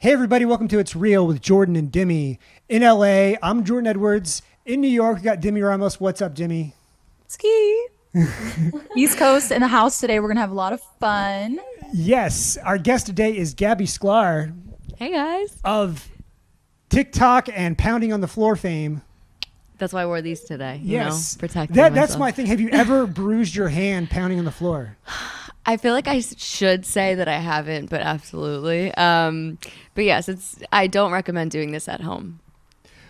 Hey everybody, welcome to It's Real with Jordan and Demi. In LA, I'm Jordan Edwards. In New York, we got Demi Ramos. What's up, Demi? Ski. East Coast in the house today. We're going to have a lot of fun. Yes, our guest today is Gabi Sklar Hey guys. of TikTok and Pounding on the Floor fame. That's why I wore these today. Yes. Protecting That's myself. my thing. Have you ever bruised your hand pounding on the floor? I feel like I should say that I haven't, but absolutely. But yes, I don't recommend doing this at home.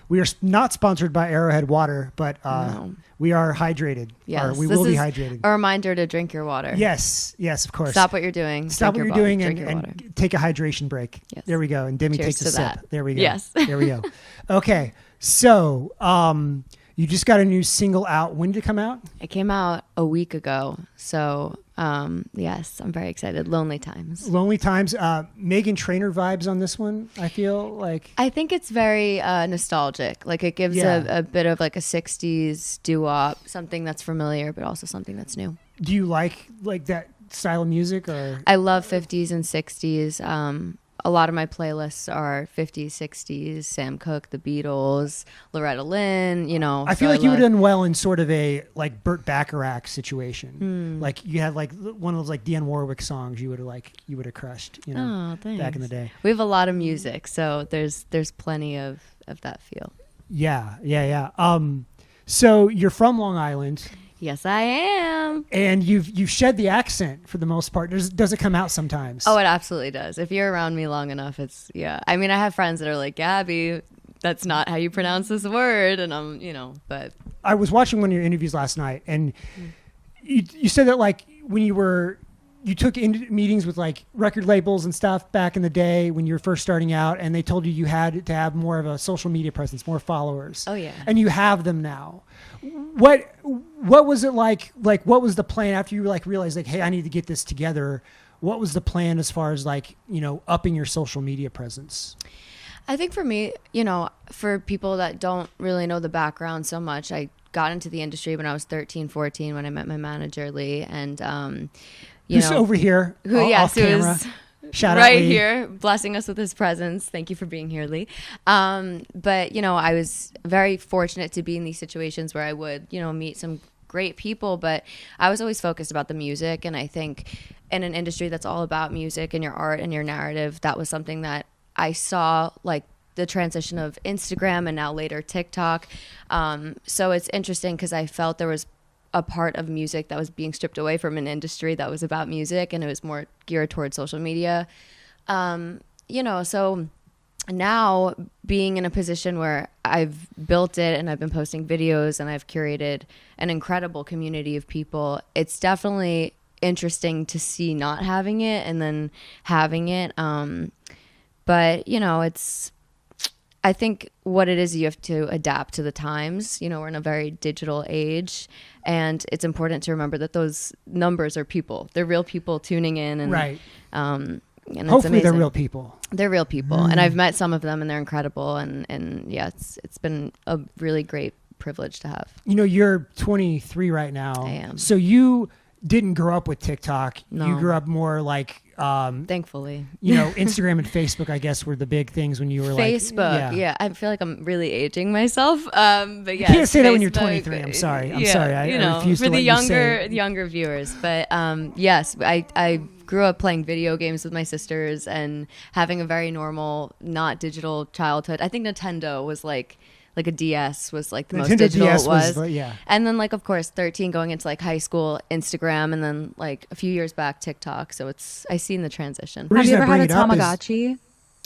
We are not sponsored by Arrowhead Water, but No. we are hydrated. Yes, Or we this will be is hydrated. A reminder to drink your water. Yes, of course. Stop what you're doing. Stop what drink you're your doing drink your water. and take a hydration break. Yes. There we go. And Demi Cheers takes a to sip. that. There we go. Yes. There we go. Okay. So, you just got a new single out. When did it come out? It came out a week ago. So, yes, I'm very excited. Lonely Times. Lonely Times. Megan Trainor vibes on this one, I feel like. I think it's very nostalgic. Like it gives a bit of like a 60s doo-wop, something that's familiar, but also something that's new. Do you like that style of music? Or I love 50s and 60s. A lot of my playlists are 50s, 60s, Sam Cooke, The Beatles, Loretta Lynn, I feel like you would have done well in sort of a like Burt Bacharach situation. Like you had like one of those like Dionne Warwick songs you would have crushed, Oh, thanks. back in the day. We have a lot of music, so there's plenty of that feel. Yeah. So you're from Long Island. Yes, I am. And you've shed the accent for the most part. Does it come out sometimes? Oh, it absolutely does. If you're around me long enough, yeah. I mean, I have friends that are like, Gabi, that's not how you pronounce this word. And I'm, but. I was watching one of your interviews last night, and you said that like when you took in meetings with like record labels and stuff back in the day when you were first starting out, and they told you had to have more of a social media presence, more followers. Oh yeah. And you have them now. What was it like? Like, what was the plan after you like realized like, hey, I need to get this together? What was the plan as far as like, upping your social media presence? I think for me, for people that don't really know the background so much, I got into the industry when I was 13, 14 when I met my manager, Lee. And, Who's over here? Off camera. Shout out right Lee. here, blessing us with his presence. Thank you for being here, Lee. But, I was very fortunate to be in these situations where I would, meet some great people, but I was always focused about the music. And I think in an industry that's all about music and your art and your narrative, that was something that I saw, like the transition of Instagram and now later TikTok. So it's interesting because I felt there was a part of music that was being stripped away from an industry that was about music, and it was more geared towards social media. So now being in a position where I've built it and I've been posting videos and I've curated an incredible community of people, it's definitely interesting to see not having it and then having it. But I think what it is, you have to adapt to the times. We're in a very digital age, and it's important to remember that those numbers are people. They're real people tuning in, and Right. And Hopefully it's they're amazing. real people. They're real people, and I've met some of them, and they're incredible. And yeah, it's been a really great privilege to have. You're 23 right now. I am. So you didn't grow up with TikTok. No. You grew up more like, Thankfully. Instagram and Facebook, I guess, were the big things when you were Facebook, like, yeah. I feel like I'm really aging myself. But yeah, You can't say that when you're Facebook, 23. I'm sorry. I I refuse for to the let you say it. younger viewers. But yes, I grew up playing video games with my sisters and having a very normal, not digital childhood. I think Nintendo was like a DS was like the most Nintendo digital DS it was. yeah. And then like, of course, 13 going into like high school, Instagram, and then like a few years back, TikTok. So I seen the transition. The Have you reason I ever had a bring it up is- Tamagotchi?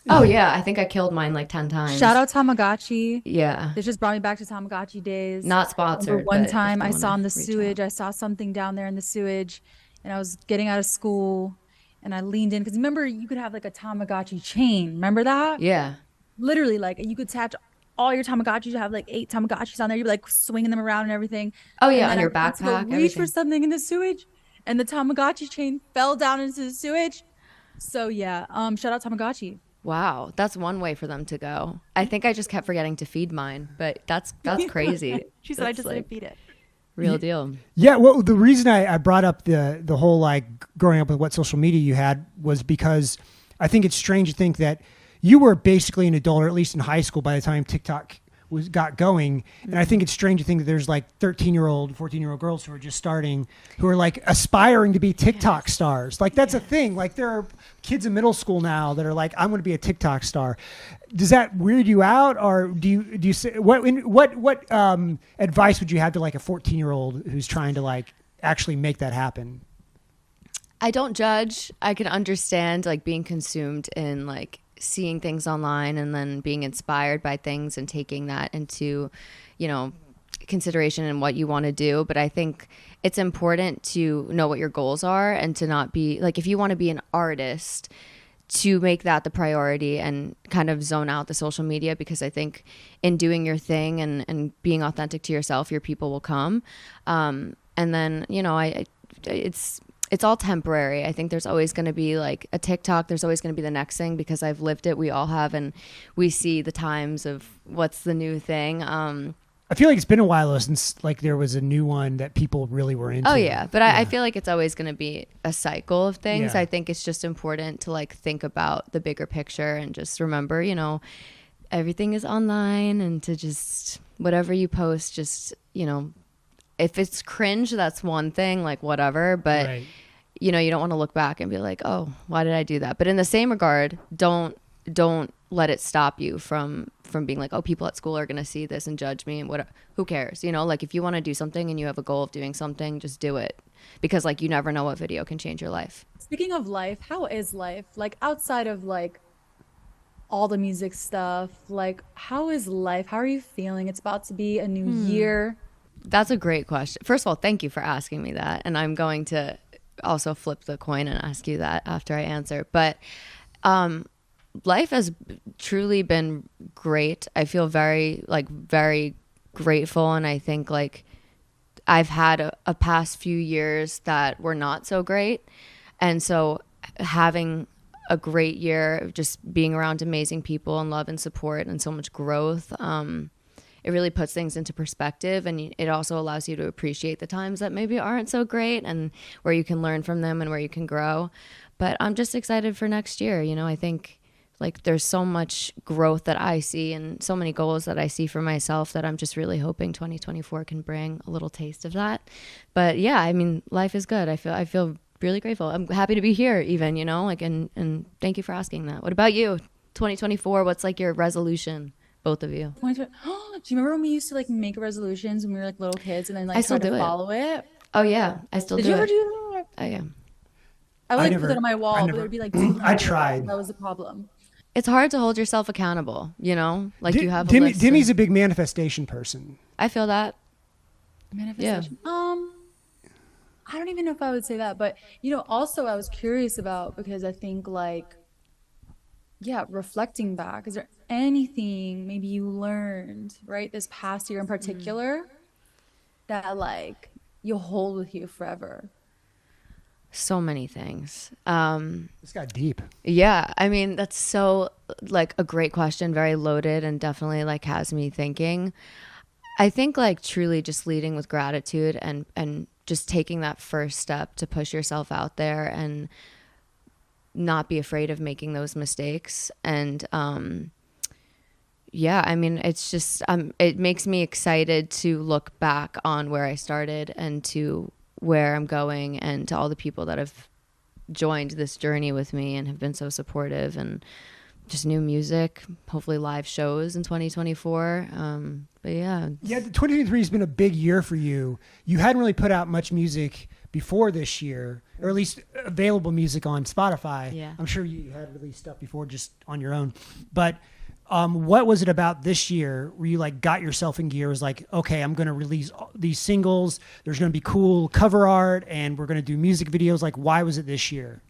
Oh yeah, I think I killed mine like 10 times. Shout out Tamagotchi. Yeah. This just brought me back to Tamagotchi days. Not I sponsored. remember one but if time you I wanna saw in the reach sewage, out. I saw something down there in the sewage, and I was getting out of school, and I leaned in because remember you could have like a Tamagotchi chain. Remember that? Yeah. Literally, like you could attach all your Tamagotchis. You have like 8 Tamagotchis on there. You'd be like swinging them around and everything. Oh yeah, And on then your I went to go backpack. reach Everything. for something in the sewage, and the Tamagotchi chain fell down into the sewage. So yeah, shout out Tamagotchi. Wow, that's one way for them to go. I think I just kept forgetting to feed mine, but that's crazy. She said I That's, just like, didn't feed it. real deal. Yeah, well, the reason I brought up the whole like growing up with what social media you had was because I think it's strange to think that you were basically an adult, or at least in high school by the time TikTok got going. And I think it's strange to think that there's like 13-year-old, 14-year-old girls who are just starting, who are like aspiring to be TikTok stars. Like that's a thing. Like there are kids in middle school now that are like, I'm going to be a TikTok star. Does that weird you out, or do you say what advice would you have to like a 14-year-old who's trying to like actually make that happen? I don't judge. I can understand like being consumed in like seeing things online and then being inspired by things and taking that into, consideration in what you want to do. But I think it's important to know what your goals are and to not be like, if you want to be an artist, to make that the priority and kind of zone out the social media, because I think in doing your thing and being authentic to yourself, your people will come. And then, it's all temporary. I think there's always going to be like a TikTok. There's always going to be the next thing, because I've lived it. We all have. And we see the times of what's the new thing. I feel like it's been a while since like there was a new one that people really were into. Oh yeah. But I feel like it's always going to be a cycle of things. Yeah. I think it's just important to like think about the bigger picture and just remember, everything is online, and to just whatever you post, just, if it's cringe, that's one thing, like whatever. But, Right. you don't want to look back and be like, oh, why did I do that? But in the same regard, don't let it stop you from being like, oh, people at school are going to see this and judge me, and who cares? Like if you want to do something and you have a goal of doing something, just do it, because like you never know what video can change your life. Speaking of life, how is life? Like outside of like all the music stuff, like how is life? How are you feeling? It's about to be a new year. That's a great question. First of all, thank you for asking me that. And I'm going to also flip the coin and ask you that after I answer. But life has truly been great. I feel very grateful. And I think like I've had a past few years that were not so great. And so having a great year, just being around amazing people and love and support and so much growth, it really puts things into perspective, and it also allows you to appreciate the times that maybe aren't so great and where you can learn from them and where you can grow. But I'm just excited for next year. I think like there's so much growth that I see and so many goals that I see for myself that I'm just really hoping 2024 can bring a little taste of that. But yeah, I mean, life is good. I feel really grateful. I'm happy to be here even, and thank you for asking that. What about you? 2024, what's like your resolution? Both of you. 2020. Do you remember when we used to like make resolutions when we were like little kids and then like I still try to do it. follow it? Oh yeah, I still Did do you ever it. do that? Oh yeah. I would like never- put it on my wall, I but never- it would be like I tried. That was the problem. It's hard to hold yourself accountable, like you have a Demi, list. Demi's a big manifestation person. I feel that. Manifestation. I don't even know if I would say that, but also I was curious about, because I think like, reflecting back, is there anything maybe you learned right this past year in particular that like you'll hold with you forever? So many things. This got deep. Yeah, I mean, that's so like a great question, very loaded, and definitely like has me thinking. I think like truly just leading with gratitude and just taking that first step to push yourself out there and not be afraid of making those mistakes. And I mean, it's just it makes me excited to look back on where I started and to where I'm going, and to all the people that have joined this journey with me and have been so supportive, and just new music, hopefully live shows in 2024. But yeah. Yeah, 2023 has been a big year for you. You hadn't really put out much music before this year, or at least available music on Spotify. Yeah. I'm sure you had released stuff before just on your own. But what was it about this year where you like got yourself in gear? It was like, okay, I'm going to release these singles. There's going to be cool cover art and we're going to do music videos. Like, why was it this year?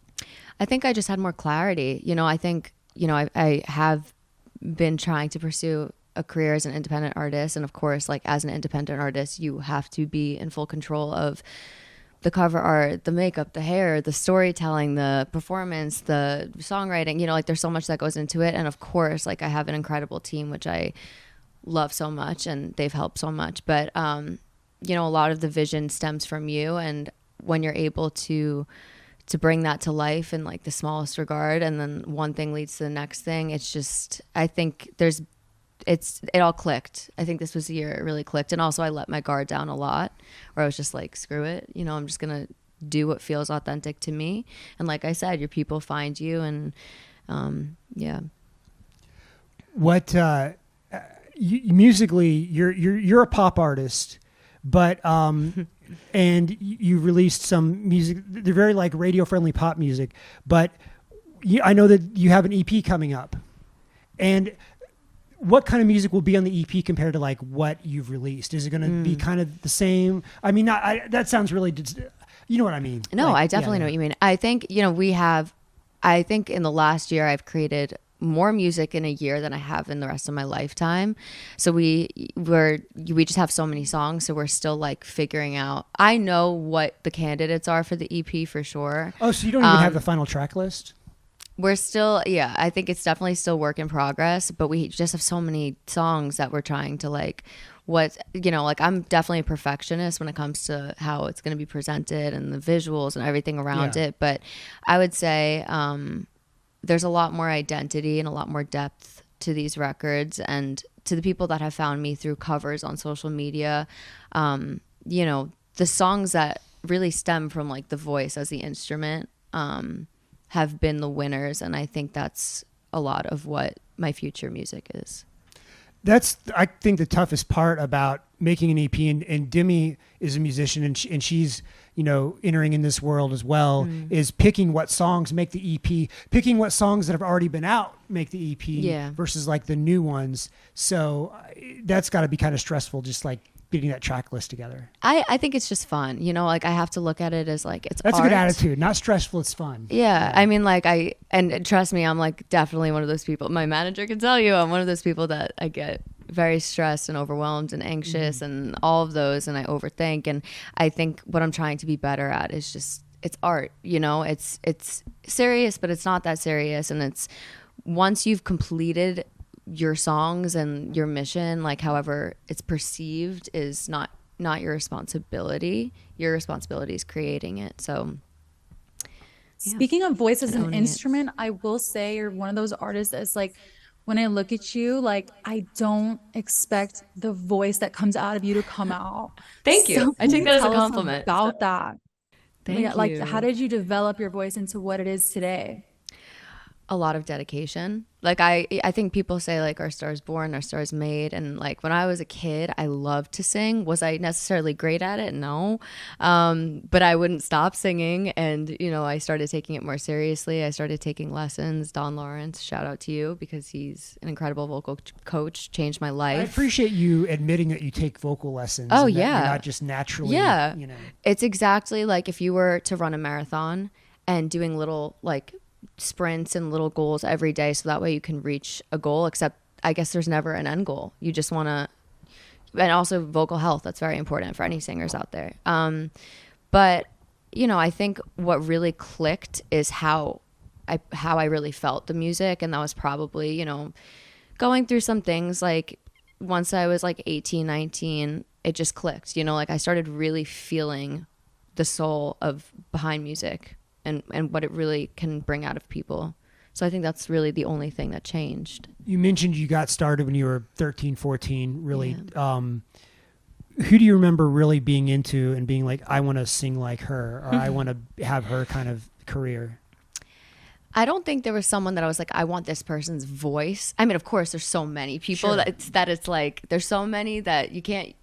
I think I just had more clarity. I think, I have been trying to pursue a career as an independent artist. And of course, like as an independent artist, you have to be in full control of the cover art, the makeup, the hair, the storytelling, the performance, the songwriting, like there's so much that goes into it. And of course, like I have an incredible team, which I love so much and they've helped so much. But, a lot of the vision stems from you. And when you're able to to bring that to life in like the smallest regard, and then one thing leads to the next thing. It's just, I think it all clicked. I think this was the year it really clicked. And also I let my guard down a lot, where I was just like, screw it. You know, I'm just going to do what feels authentic to me. And like I said, your people find you. And yeah. What, musically, you're a pop artist, but, and you released some music. They're very like radio friendly pop music, but I know that you have an EP coming up. And what kind of music will be on the EP compared to like what you've released? Is it going to be kind of the same? I mean, that sounds really, you know what I mean? No, like, I definitely know what you mean. I think, you know, I think in the last year I've created more music in a year than I have in the rest of my lifetime. So we just have so many songs, so we're still like figuring out. I know what the candidates are for the EP for sure. Oh, so you don't even have the final track list? We're still, yeah, I think it's definitely still work in progress, but we just have so many songs that we're trying to like, you know, like I'm definitely a perfectionist when it comes to how it's going to be presented and the visuals and everything around it. But I would say, there's a lot more identity and a lot more depth to these records, and to the people that have found me through covers on social media, you know, the songs that really stem from like the voice as the instrument have been the winners, and I think that's a lot of what my future music is. That's, I think, the toughest part about making an EP, and Demi is a musician, and she's, you know, entering in this world as well, is picking what songs make the EP, picking what songs that have already been out make the EP versus like the new ones. So that's got to be kind of stressful, just like getting that track list together. I think it's just fun, you know, like I have to look at it as like that's art. A good attitude, not stressful, it's fun. Yeah. I mean, like and trust me, I'm like definitely one of those people. My manager can tell you I'm one of those people that I get very stressed and overwhelmed and anxious and all of those, and I overthink. And I think what I'm trying to be better at is just, it's art, you know, it's serious, but it's not that serious. And it's, once you've completed your songs and your mission, like however it's perceived, is not your responsibility. Your responsibility is creating it. So speaking of voice as an instrument, I will say you're one of those artists that's like, when I look at you, like I don't expect the voice that comes out of you to come out. Thank you. So I take that as a compliment. About that. Thank you. Like, how did you develop your voice into what it is today? A lot of dedication. Like I think people say like our star is born, our star is made. And like when I was a kid, I loved to sing. Was I necessarily great at it? No. But I wouldn't stop singing. And, you know, I started taking it more seriously. I started taking lessons. Don Lawrence, shout out to you, because he's an incredible vocal coach, changed my life. I appreciate you admitting that you take vocal lessons. Oh, and that yeah. you're not just naturally, yeah. you know. It's exactly like if you were to run a marathon and doing little like sprints and little goals every day, so that way you can reach a goal, except I guess there's never an end goal. You just want to, and also vocal health, that's very important for any singers out there. But you know, I think what really clicked is how I really felt the music, and that was probably, you know, going through some things. Like once I was like 18, 19, it just clicked, you know, like I started really feeling the soul of behind music and what it really can bring out of people. So I think that's really the only thing that changed. You mentioned you got started when you were 13, 14, really. Yeah. Who do you remember really being into and being like, I want to sing like her, or I want to have her kind of career? I don't think there was someone that I was like, I want this person's voice. I mean, of course, there's so many people that it's like, there's so many that you can't.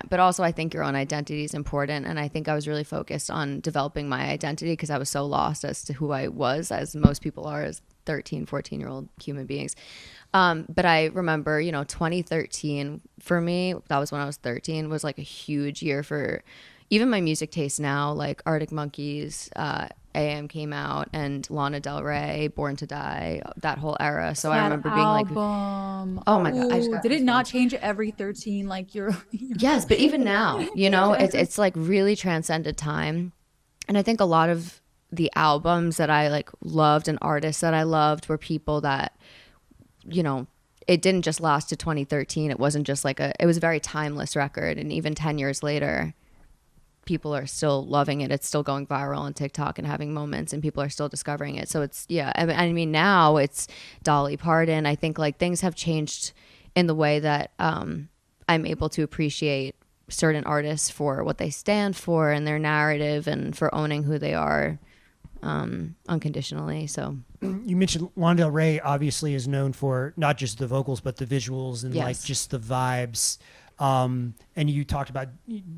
But also I think your own identity is important. And I think I was really focused on developing my identity because I was so lost as to who I was, as most people are as 13, 14-year-old human beings. But I remember, you know, 2013 for me, that was when I was 13, was like a huge year for even my music taste now. Like Arctic Monkeys, AM came out, and Lana Del Rey, Born to Die, that whole era. So I remember being like, oh my God. Did it not change every 13? Like you're yes, but even now, you know, it's like really transcended time. And I think a lot of the albums that I like loved and artists that I loved were people that, you know, it didn't just last to 2013. It wasn't just like it was a very timeless record. And even 10 years later, people are still loving it. It's still going viral on TikTok and having moments, and people are still discovering it. So it's, yeah, I mean, now it's Dolly Parton. I think like things have changed in the way that I'm able to appreciate certain artists for what they stand for and their narrative, and for owning who they are unconditionally. So you mentioned Lana Del Rey obviously is known for not just the vocals but the visuals and like just the vibes. And you talked about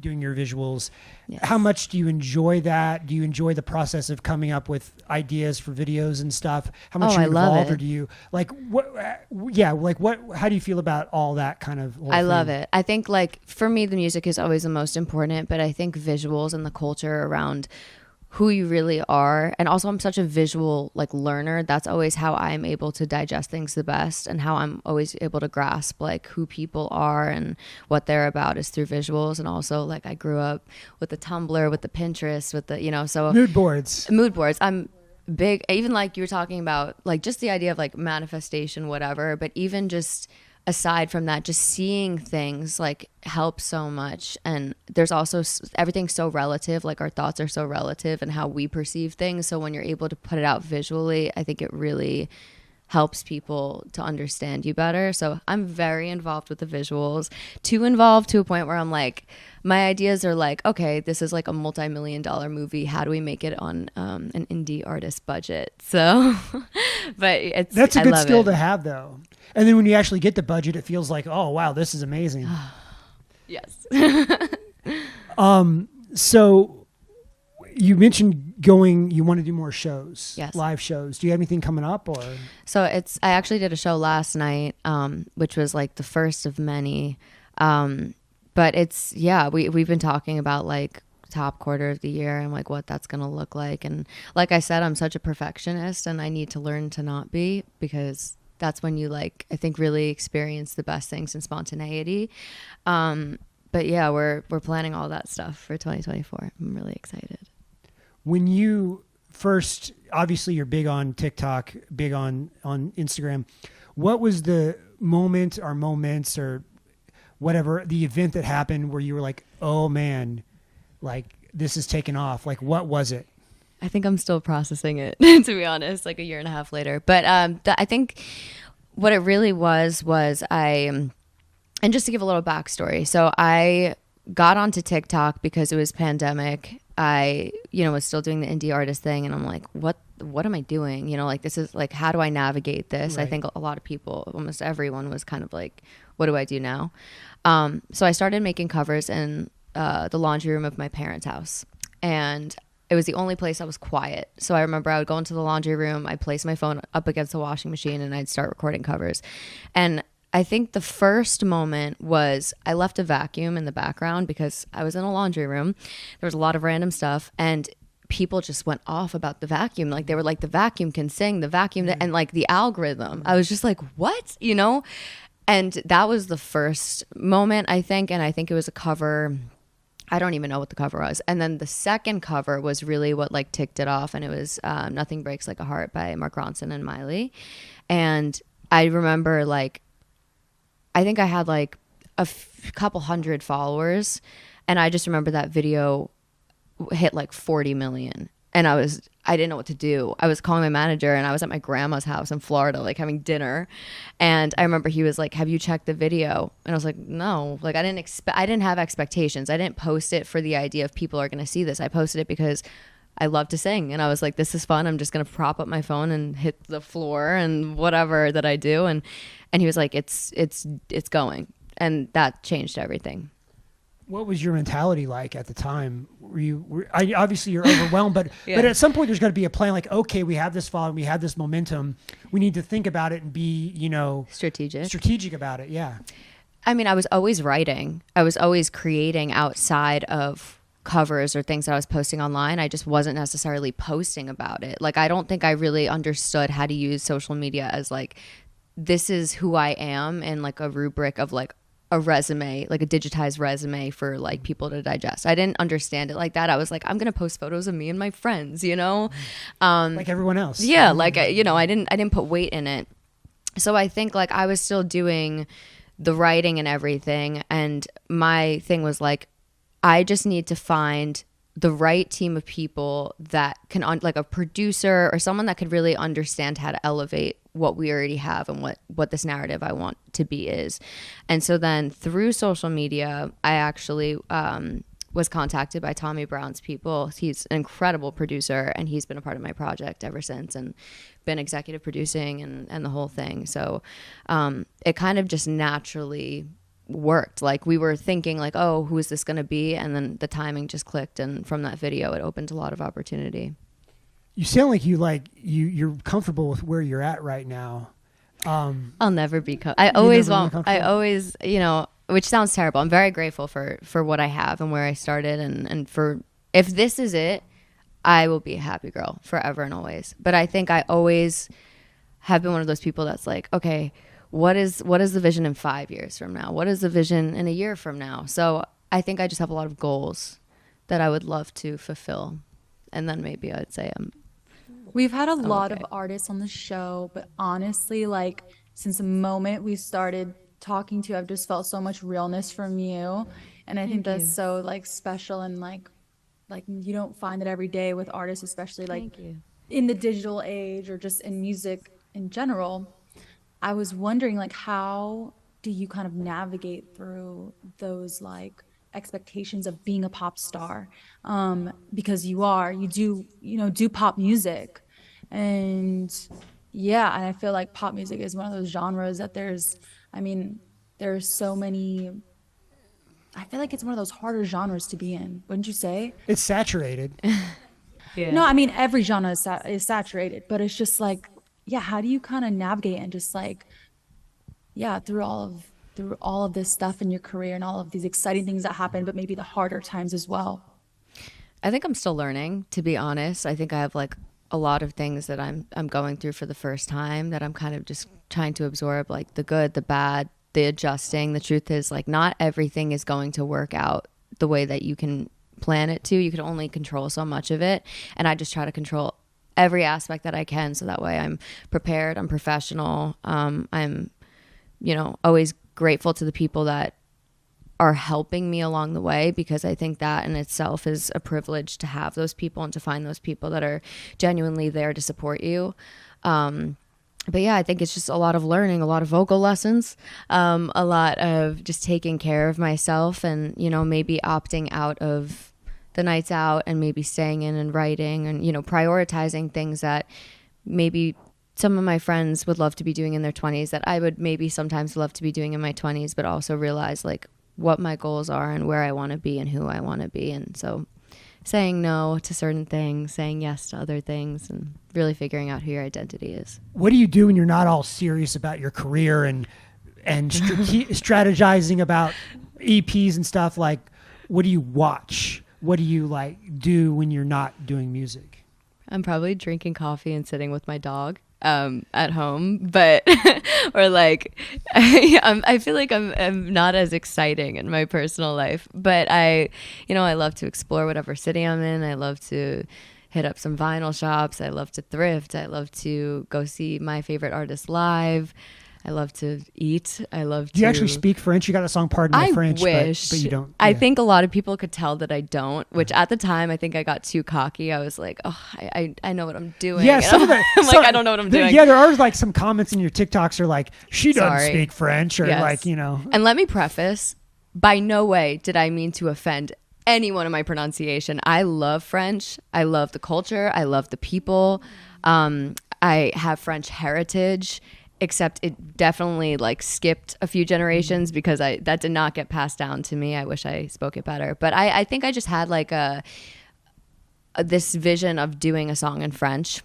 doing your visuals. Yes. How much do you enjoy that? Do you enjoy the process of coming up with ideas for videos and stuff? How much are you involved, or do you like what? Yeah, like what? How do you feel about all that kind of? I love it. I think like for me, the music is always the most important, but I think visuals and the culture around who you really are. And also I'm such a visual like learner. That's always how I'm able to digest things the best, and how I'm always able to grasp like who people are and what they're about is through visuals. And also like I grew up with the Tumblr, with the Pinterest, with the, you know, so mood boards. I'm big, even like you were talking about like just the idea of like manifestation, whatever, but even just aside from that, just seeing things like helps so much. And there's also everything's so relative, like our thoughts are so relative and how we perceive things. So when you're able to put it out visually, I think it really helps people to understand you better. So I'm very involved with the visuals, too involved to a point where I'm like, my ideas are like, okay, this is like a multi-million-dollar movie. How do we make it on an indie artist budget? So, but that's a good skill to have, though. And then when you actually get the budget, it feels like, oh wow, this is amazing. Yes. So you mentioned you want to do more shows, yes, live shows. Do you have anything coming up, or? So I actually did a show last night, which was like the first of many. But we've been talking about like top quarter of the year and like what that's going to look like. And like I said, I'm such a perfectionist, and I need to learn to not be, because that's when you like, I think, really experience the best things in spontaneity. But yeah, we're planning all that stuff for 2024. I'm really excited. When you first, obviously you're big on TikTok, big on Instagram. What was the moment or moments or whatever, the event that happened where you were like, oh man, like this is taking off? Like, what was it? I think I'm still processing it, to be honest, like a year and a half later. But I think what it really was and just to give a little backstory. So I got onto TikTok because it was pandemic. I, was still doing the indie artist thing, and I'm like, what am I doing? Like, this is like, how do I navigate this? Right. I think a lot of people, almost everyone, was kind of like, what do I do now? So I started making covers in the laundry room of my parents' house, and it was the only place that was quiet. So I remember I would go into the laundry room, I'd place my phone up against the washing machine, and I'd start recording covers. And I think the first moment was I left a vacuum in the background because I was in a laundry room. There was a lot of random stuff, and people just went off about the vacuum. Like, they were like, the vacuum can sing, the vacuum, and like the algorithm. I was just like, what? And that was the first moment, I think. And I think it was a cover. I don't even know what the cover was. And then the second cover was really what like ticked it off. And it was Nothing Breaks Like a Heart by Mark Ronson and Miley. And I remember like, I think I had like a couple hundred followers. And I just remember that video hit like 40 million. And I didn't know what to do. I was calling my manager, and I was at my grandma's house in Florida, like having dinner. And I remember he was like, have you checked the video? And I was like, no, like I didn't have expectations. I didn't post it for the idea of people are going to see this. I posted it because I love to sing. And I was like, this is fun. I'm just going to prop up my phone and hit the floor and whatever that I do. And he was like, it's going. And that changed everything. What was your mentality like at the time? Obviously you're overwhelmed, but yeah. But at some point there's got to be a plan. Like, okay, we have this following, we have this momentum. We need to think about it and be, strategic about it. Yeah. I mean, I was always writing. I was always creating outside of covers or things that I was posting online. I just wasn't necessarily posting about it. Like, I don't think I really understood how to use social media as like, this is who I am, and like a rubric of like a resume, like a digitized resume for like people to digest. I didn't understand it like that. I was like, I'm going to post photos of me and my friends, like everyone else. Yeah. Like, I didn't put weight in it. So I think like I was still doing the writing and everything. And my thing was like, I just need to find the right team of people that can like a producer or someone that could really understand how to elevate what we already have and what this narrative I want to be is. And so then through social media, I actually was contacted by Tommy Brown's people. He's an incredible producer, and he's been a part of my project ever since and been executive producing and the whole thing. So it kind of just naturally worked. Like we were thinking like, oh, who is this going to be? And then the timing just clicked. And from that video, it opened a lot of opportunity. You sound like you're comfortable with where you're at right now. I'll never be. I always you know, which sounds terrible. I'm very grateful for what I have and where I started, and for if this is it, I will be a happy girl forever and always. But I think I always have been one of those people that's like, okay, what is the vision in 5 years from now? What is the vision in a year from now? So I think I just have a lot of goals that I would love to fulfill, and then maybe I'd say We've had a lot of artists on the show, but honestly, like since the moment we started talking to you, I've just felt so much realness from you, and I think that's so like special, and like you don't find it every day with artists, especially like in the digital age or just in music in general. I was wondering, like, how do you kind of navigate through those like expectations of being a pop star, because you do pop music, and I feel like pop music is one of those genres that there's so many. I feel like it's one of those harder genres to be in, wouldn't you say? It's saturated. Yeah. No, I mean every genre is saturated, but it's just like, how do you kind of navigate and just like through all of this stuff in your career and all of these exciting things that happen, but maybe the harder times as well? I think I'm still learning, to be honest. I think I have like a lot of things that I'm going through for the first time that I'm kind of just trying to absorb, like the good, the bad, the adjusting. The truth is, like, not everything is going to work out the way that you can plan it to. You can only control so much of it, and I just try to control every aspect that I can, so that way I'm prepared, I'm professional, I'm always grateful to the people that are helping me along the way, because I think that in itself is a privilege to have those people and to find those people that are genuinely there to support you. But I think it's just a lot of learning, a lot of vocal lessons, a lot of just taking care of myself, and maybe opting out of the nights out and maybe staying in and writing, and prioritizing things that maybe some of my friends would love to be doing in their 20s that I would maybe sometimes love to be doing in my 20s, but also realize like what my goals are and where I want to be and who I want to be. And so saying no to certain things, saying yes to other things, and really figuring out who your identity is. What do you do when you're not all serious about your career and strategizing about EPs and stuff? Like, what do you watch? What do you like do when you're not doing music? I'm probably drinking coffee and sitting with my dog at home, but or like I feel like I'm not as exciting in my personal life, but I love to explore whatever city I'm in. I love to hit up some vinyl shops. I love to thrift. I love to go see my favorite artists live. I love to eat. I love to... Do you actually speak French? You got a song, Pardon My French, wish. But you don't. I think a lot of people could tell that I don't, which at the time, I think I got too cocky. I was like, oh, I know what I'm doing. Yeah, some of the... I'm like, I don't know what I'm doing. Yeah, there are like some comments in your TikToks are like, she doesn't speak French, or like, And let me preface, by no way did I mean to offend anyone in my pronunciation. I love French. I love the culture. I love the people. I have French heritage, except it definitely like skipped a few generations because that did not get passed down to me. I wish I spoke it better. But I think I just had like this vision of doing a song in French,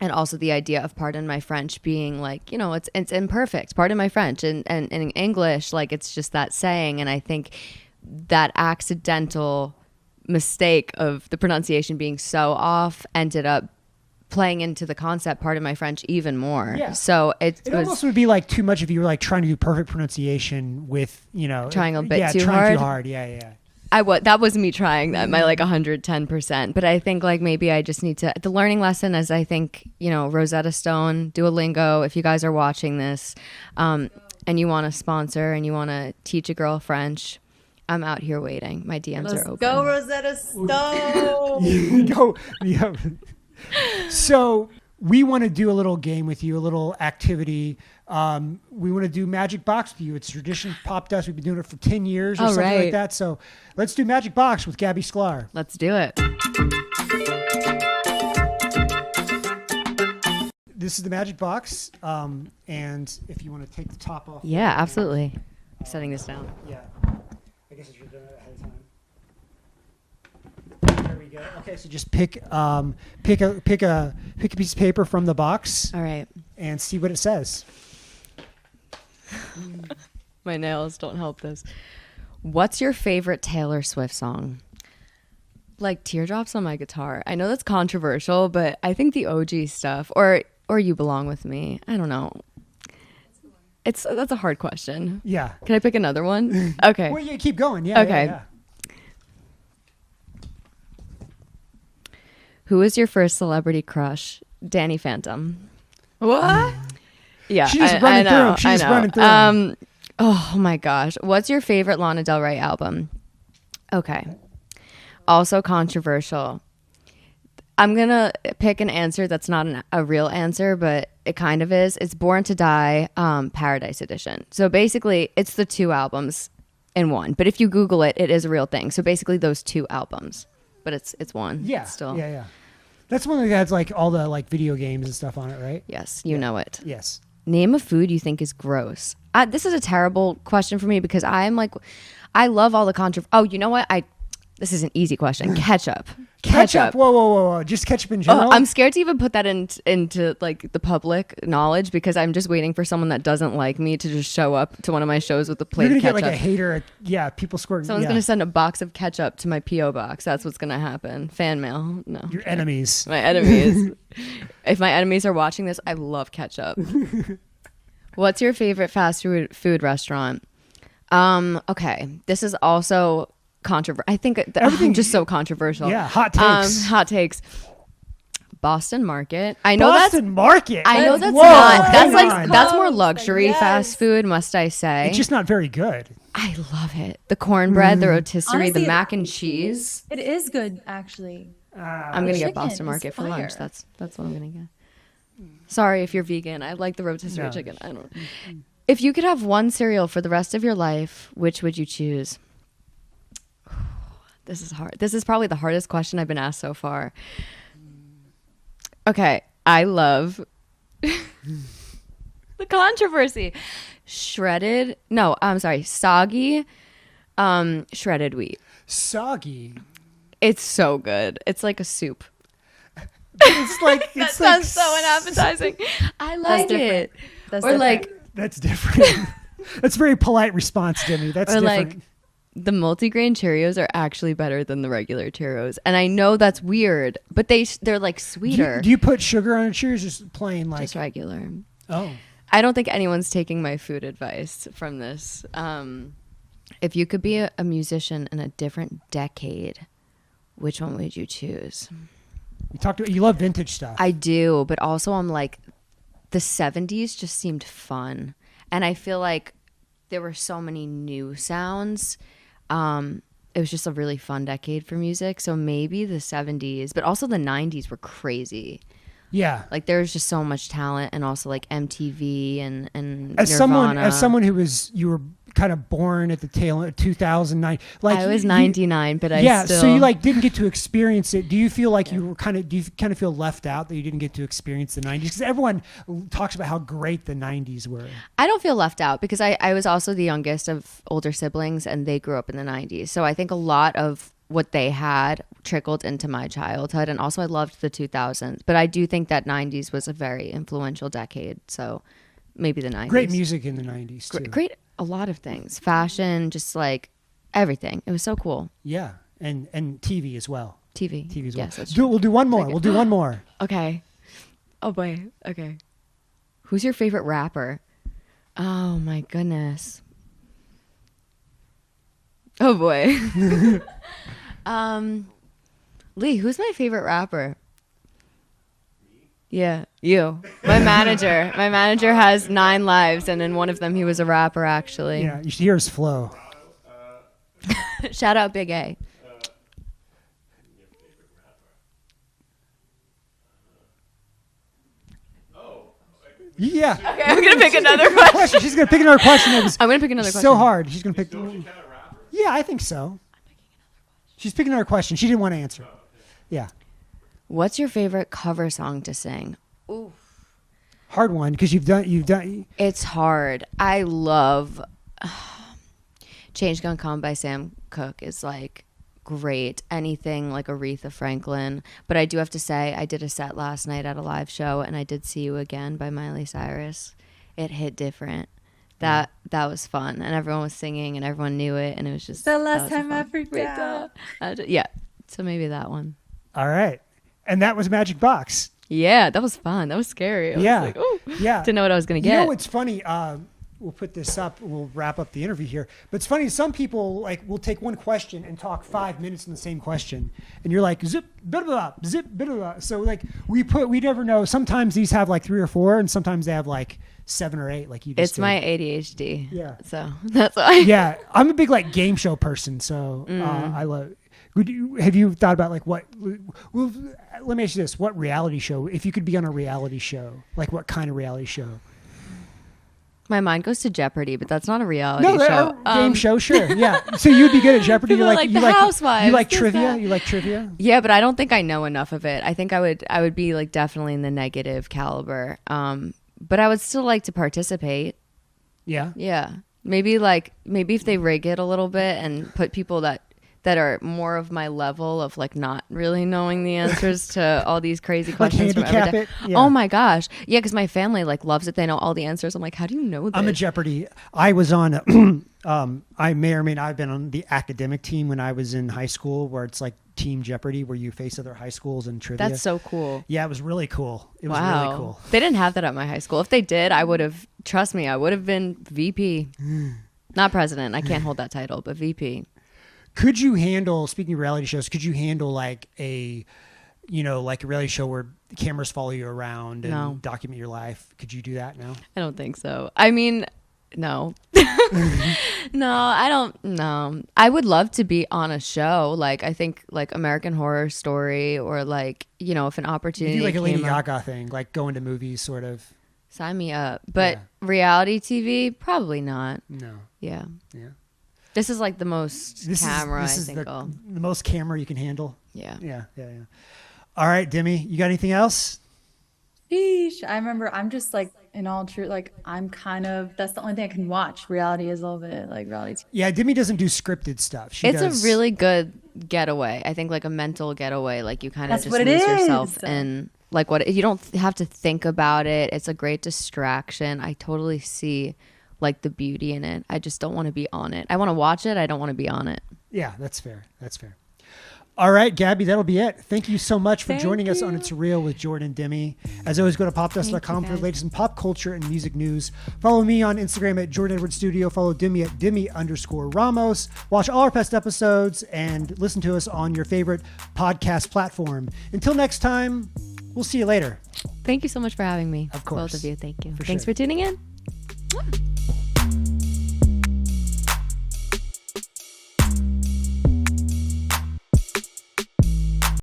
and also the idea of Pardon My French being like, it's imperfect. Pardon my French. And in English, like it's just that saying. And I think that accidental mistake of the pronunciation being so off ended up playing into the concept, Pardon My French, even more. Yeah. So it almost would be like too much if you were like trying to do perfect pronunciation with, trying a bit too trying hard. Too hard. Yeah. That was me trying that, my like 110%. But I think like maybe I just need to, the learning lesson is I think, Rosetta Stone, Duolingo, if you guys are watching this, and you want to sponsor and you want to teach a girl French, I'm out here waiting. My DMs are open. Go, Rosetta Stone. Go. Yeah. So we want to do a little game with you, a little activity. We want to do Magic Box with you. It's tradition pop dust. We've been doing it for 10 years or something like that. So let's do Magic Box with Gabi Sklar. Let's do it. This is the Magic Box. And if you want to take the top off. Yeah, absolutely. I'm setting this down. Yeah. I guess I should have done it ahead of time. There we go. Okay, so just pick a piece of paper from the box. All right. And see what it says. My nails don't help this. What's your favorite Taylor Swift song? Like Teardrops on My Guitar. I know that's controversial, but I think the OG stuff or You Belong With Me. I don't know. That's a hard question. Yeah. Can I pick another one? Okay. Well, yeah, keep going. Yeah. Okay. Yeah. Who is your first celebrity crush? Danny Phantom. What? Yeah, She's running through them. She's running through them. Oh my gosh. What's your favorite Lana Del Rey album? Okay. Also controversial. I'm going to pick an answer that's not a real answer, but it kind of is. It's Born to Die, Paradise Edition. So basically, it's the two albums in one. But if you Google it, it is a real thing. So basically, those two albums. But it's one. Yeah. Still. Yeah. That's one that has like all the like video games and stuff on it, right? Yes, you know it. Yes. Name a food you think is gross. This is a terrible question for me because I love all the controversy. Oh, you know what? This is an easy question. Ketchup. Ketchup. Whoa. Just ketchup in general? I'm scared to even put that into like the public knowledge because I'm just waiting for someone that doesn't like me to just show up to one of my shows with a plate You're of going to ketchup. get like a hater. Yeah, people squirt. Someone's going to send a box of ketchup to my P.O. box. That's what's going to happen. Fan mail. No. Your enemies. My enemies. If my enemies are watching this, I love ketchup. What's your favorite fast food restaurant? Okay. This is also controversial. I think I'm just so controversial. Yeah, hot takes. Hot takes. Boston Market. I know Boston Market. I know that's Whoa, not. That's hang like on. that's more luxury Yes. fast food, must I say? It's just not very good. I love it. The cornbread, the rotisserie, Honestly, the mac and cheese. It is good, actually. I'm gonna get chicken Boston is Market for lunch. fire. That's what I'm gonna get. Sorry if you're vegan. I like the rotisserie No. chicken. I don't. If you could have one cereal for the rest of your life, which would you choose? This is hard. This is probably the hardest question I've been asked so far. Okay, I love the controversy. Soggy, shredded wheat. Soggy. It's so good. It's like a soup. It's like That it's like sounds so unappetizing. I like it. That's Or different. like That's different. That's a very polite response, Demi. That's or different. like the multigrain Cheerios are actually better than the regular Cheerios, and I know that's weird, but they're like sweeter. Do you put sugar on your Cheerios? Just plain like. Just regular. Oh. I don't think anyone's taking my food advice from this. If you could be a musician in a different decade, which one would you choose? You love vintage stuff. I do, but also I'm like, the 70s just seemed fun. And I feel like there were so many new sounds. It was just a really fun decade for music. So maybe the 70s, but also the 90s were crazy. Yeah. Like there was just so much talent, and also like MTV and As Nirvana. someone you were kind of born at the tail end of 2009. Like I was 99, but I still... so you like didn't get to experience it. Do you feel like do you kind of feel left out that you didn't get to experience the 90s? Because everyone talks about how great the 90s were. I don't feel left out because I was also the youngest of older siblings, and they grew up in the 90s. So I think a lot of what they had trickled into my childhood, and also I loved the 2000s. But I do think that 90s was a very influential decade. So maybe the 90s. Great music in the 90s too. Great, a lot of things. Fashion, just like everything. It was so cool. Yeah, and TV as well. TV as well. Yes, that's true. We'll do one more. We'll do one more. Okay. Oh boy. Okay. Who's your favorite rapper? Oh my goodness. Oh boy. Lee, who's my favorite rapper? Yeah, you. My manager. My manager has 9 lives, and in one of them he was a rapper actually. Yeah, you should hear his flow. Shout out Big A. Yeah. Okay, I'm gonna pick another question. She's gonna pick another question. I'm gonna pick another question. So hard. She's gonna pick. Yeah, I think so. She's picking another question. She didn't want to answer. Yeah. What's your favorite cover song to sing? Ooh. Hard one because you've done. It's hard. I love Change Gonna Come by Sam Cooke is like great. Anything like Aretha Franklin. But I do have to say I did a set last night at a live show and I did See You Again by Miley Cyrus. It hit different. That was fun and everyone was singing and everyone knew it and it was just the last time I freaked out. Yeah. So maybe that one. All right. And that was Magic Box. Yeah, that was fun. That was scary. I was like, ooh. Yeah. Didn't know what I was going to get. You know what's funny? We'll put this up. We'll wrap up the interview here. But it's funny. Some people like will take one question and talk 5 minutes in the same question, and you're like zip, blah, blah, zip, blah, blah. So like we never know. Sometimes these have like 3 or 4, and sometimes they have like 7 or 8. Like you. Just it's my ADHD. Yeah. So that's why. Yeah, I'm a big like game show person. So I love. Have you thought about like what? Well, let me ask you this: what reality show? If you could be on a reality show, like what kind of reality show? My mind goes to Jeopardy, but that's not a reality show. Game show, sure, yeah. So you'd be good at Jeopardy. People like the Housewives. You like trivia. You like trivia. Yeah, but I don't think I know enough of it. I think I would be like definitely in the negative caliber. But I would still like to participate. Yeah. Yeah. Maybe if they rig it a little bit and put people that are more of my level of like not really knowing the answers to all these crazy questions like from every day. It? Yeah. Oh my gosh. Yeah, because my family like loves it. They know all the answers. I'm like, how do you know this? I'm a Jeopardy. I was on I may or may not have been on the academic team when I was in high school where it's like Team Jeopardy where you face other high schools and trivia. That's so cool. Yeah, it was really cool. It was wow. really cool. They didn't have that at my high school. If they did, I would have, trust me, I would have been VP. Not president. I can't hold that title, but VP. Could you handle, speaking of reality shows, could you handle like a reality show where the cameras follow you around and document your life? Could you do that now? I don't think so. I mean, no. No, I don't know. I would love to be on a show. Like, I think like American Horror Story or like, if an opportunity you do like a Lady came up, Gaga thing, like going to movies sort of. sign me up. But reality TV, probably not. No. Yeah. Yeah. This is like the most camera, I think. The most camera you can handle. Yeah. Yeah. All right, Demi, you got anything else? Sheesh. I remember I'm just like, in all truth, like I'm that's the only thing I can watch. Reality is a little bit like reality. Yeah, Demi doesn't do scripted stuff. It's a really good getaway. I think like a mental getaway. Like you kind of just lose yourself in like what you don't have to think about it. It's a great distraction. I totally see like the beauty in it. I just don't want to be on it. I want to watch it. I don't want to be on it. Yeah, that's fair. All right, Gabi, that'll be it. Thank you so much for joining us on It's Real with Jordan and Demi. As always, go to popdust.com for the latest in pop culture and music news. Follow me on Instagram at Jordan Edwards Studio. Follow Demi at Demi_Ramos. Watch all our past episodes and listen to us on your favorite podcast platform. Until next time, we'll see you later. Thank you so much for having me. Of course. Both of you. Thank you. Thanks for tuning in.